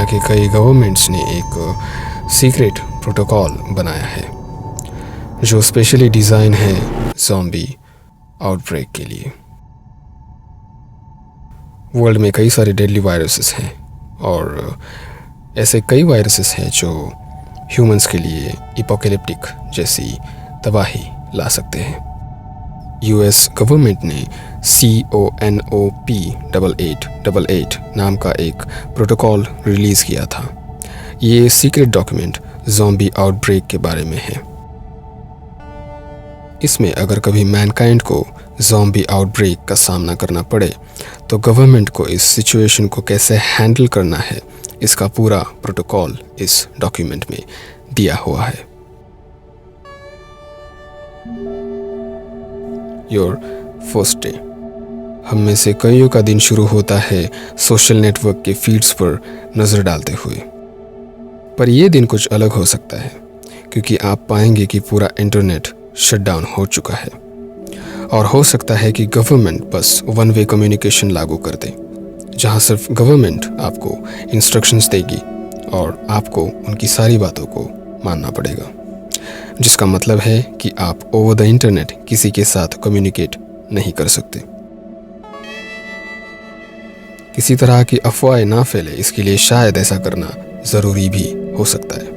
के कई गवर्नमेंट्स ने एक सीक्रेट प्रोटोकॉल बनाया है जो स्पेशली डिज़ाइन है ज़ॉम्बी आउटब्रेक के लिए। वर्ल्ड में कई सारे डेडली वायरसेस हैं और ऐसे कई वायरसेस हैं जो ह्यूमंस के लिए एपोकैलिप्टिक जैसी तबाही ला सकते हैं। यूएस गवर्नमेंट ने CONOP 8888 नाम का एक प्रोटोकॉल रिलीज़ किया था। ये सीक्रेट डॉक्यूमेंट ज़ॉम्बी आउटब्रेक के बारे में है। इसमें अगर कभी मैनकाइंड को ज़ॉम्बी आउटब्रेक का सामना करना पड़े तो गवर्नमेंट को इस सिचुएशन को कैसे हैंडल करना है, इसका पूरा प्रोटोकॉल इस डॉक्यूमेंट में दिया हुआ है। Your first day. हम में से कईयों का दिन शुरू होता है सोशल नेटवर्क के फीड्स पर नज़र डालते हुए। पर यह दिन कुछ अलग हो सकता है क्योंकि आप पाएंगे कि पूरा इंटरनेट शटडाउन हो चुका है और हो सकता है कि गवर्नमेंट बस वन वे कम्युनिकेशन लागू कर दे, जहां सिर्फ गवर्नमेंट आपको इंस्ट्रक्शंस देगी और आपको उनकी सारी बातों को मानना पड़ेगा, जिसका मतलब है कि आप ओवर द इंटरनेट किसी के साथ कम्युनिकेट नहीं कर सकते। किसी तरह की अफवाहें ना फैले, इसके लिए शायद ऐसा करना ज़रूरी भी हो सकता है।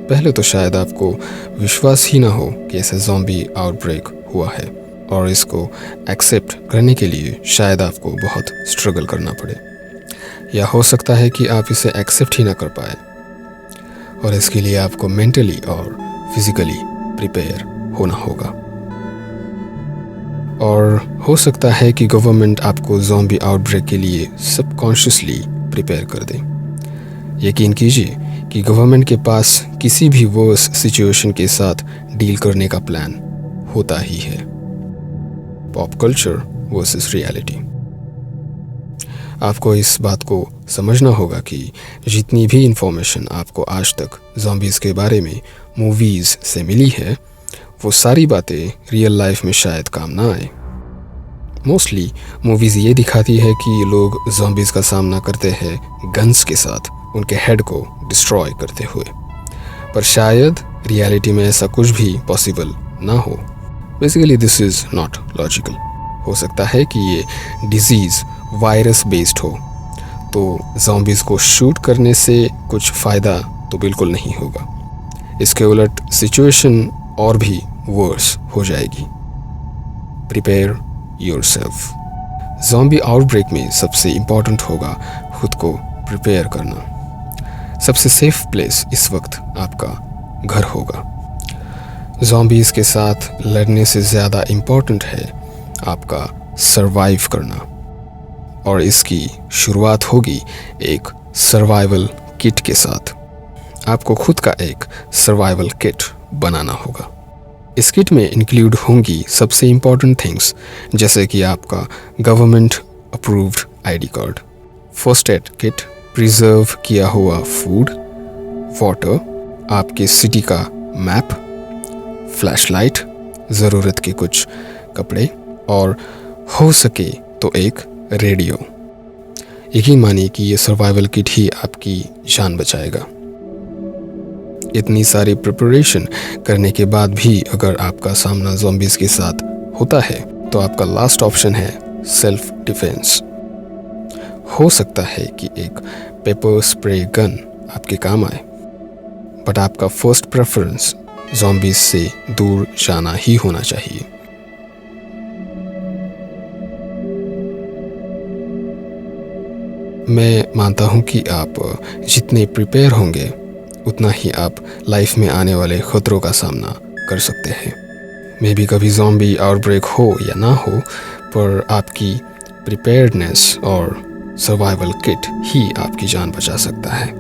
पहले तो शायद आपको विश्वास ही ना हो कि ऐसा ज़ॉम्बी आउटब्रेक हुआ है और इसको एक्सेप्ट करने के लिए शायद आपको बहुत स्ट्रगल करना पड़े, या हो सकता है कि आप इसे एक्सेप्ट ही ना कर पाए और इसके लिए आपको मेंटली और फिजिकली प्रिपेयर होना होगा। और हो सकता है कि गवर्नमेंट आपको ज़ॉम्बी आउटब्रेक के लिए सबकॉन्शियसली प्रिपेयर कर दे। यकीन कीजिए कि गवर्नमेंट के पास किसी भी वर्स सिचुएशन के साथ डील करने का प्लान होता ही है। Pop culture versus reality. आपको इस बात को समझना होगा कि जितनी भी इंफॉर्मेशन आपको आज तक ज़ॉम्बीज़ के बारे में मूवीज़ से मिली है, वो सारी बातें रियल लाइफ में शायद काम ना आए। मोस्टली मूवीज़ ये दिखाती है कि लोग ज़ॉम्बीज़ का सामना करते हैं गन्स के साथ, उनके हेड को डिस्ट्रॉय करते हुए, पर शायद रियलिटी में ऐसा कुछ भी पॉसिबल ना हो। Basically this is not logical. हो सकता है कि ये डिजीज़ वायरस बेस्ड हो, तो ज़ॉम्बीज़ को शूट करने से कुछ फ़ायदा तो बिल्कुल नहीं होगा। इसके उलट सिचुएशन और भी वर्स हो जाएगी। Prepare yourself. ज़ॉम्बी आउटब्रेक में सबसे इम्पॉर्टेंट होगा खुद को प्रिपेयर करना। सबसे सेफ प्लेस इस वक्त आपका घर होगा। ज़ॉम्बीज़ के साथ लड़ने से ज़्यादा इम्पॉर्टेंट है आपका सरवाइव करना, और इसकी शुरुआत होगी एक सर्वाइवल किट के साथ। आपको खुद का एक सर्वाइवल किट बनाना होगा। इस किट में इंक्लूड होंगी सबसे इम्पॉर्टेंट थिंग्स, जैसे कि आपका government approved ID card, first aid kit, preserve किया हुआ फूड, वाटर, आपके सिटी का मैप, फ्लैशलाइट, ज़रूरत के कुछ कपड़े और हो सके तो एक रेडियो। यकीन मानिए कि ये सर्वाइवल किट ही आपकी जान बचाएगा। इतनी सारी प्रिपरेशन करने के बाद भी अगर आपका सामना ज़ॉम्बीज़ के साथ होता है तो आपका लास्ट ऑप्शन है सेल्फ डिफेंस। हो सकता है कि एक पेपर स्प्रे गन आपके काम आए, बट आपका फर्स्ट प्रेफरेंस ज़ॉम्बीज़ से दूर जाना ही होना चाहिए। मैं मानता हूँ कि आप जितने प्रिपेयर होंगे उतना ही आप लाइफ में आने वाले ख़तरों का सामना कर सकते हैं। मे बी कभी ज़ॉम्बी आउटब्रेक हो या ना हो, पर आपकी प्रिपेयर्डनेस और सर्वाइवल किट ही आपकी जान बचा सकता है।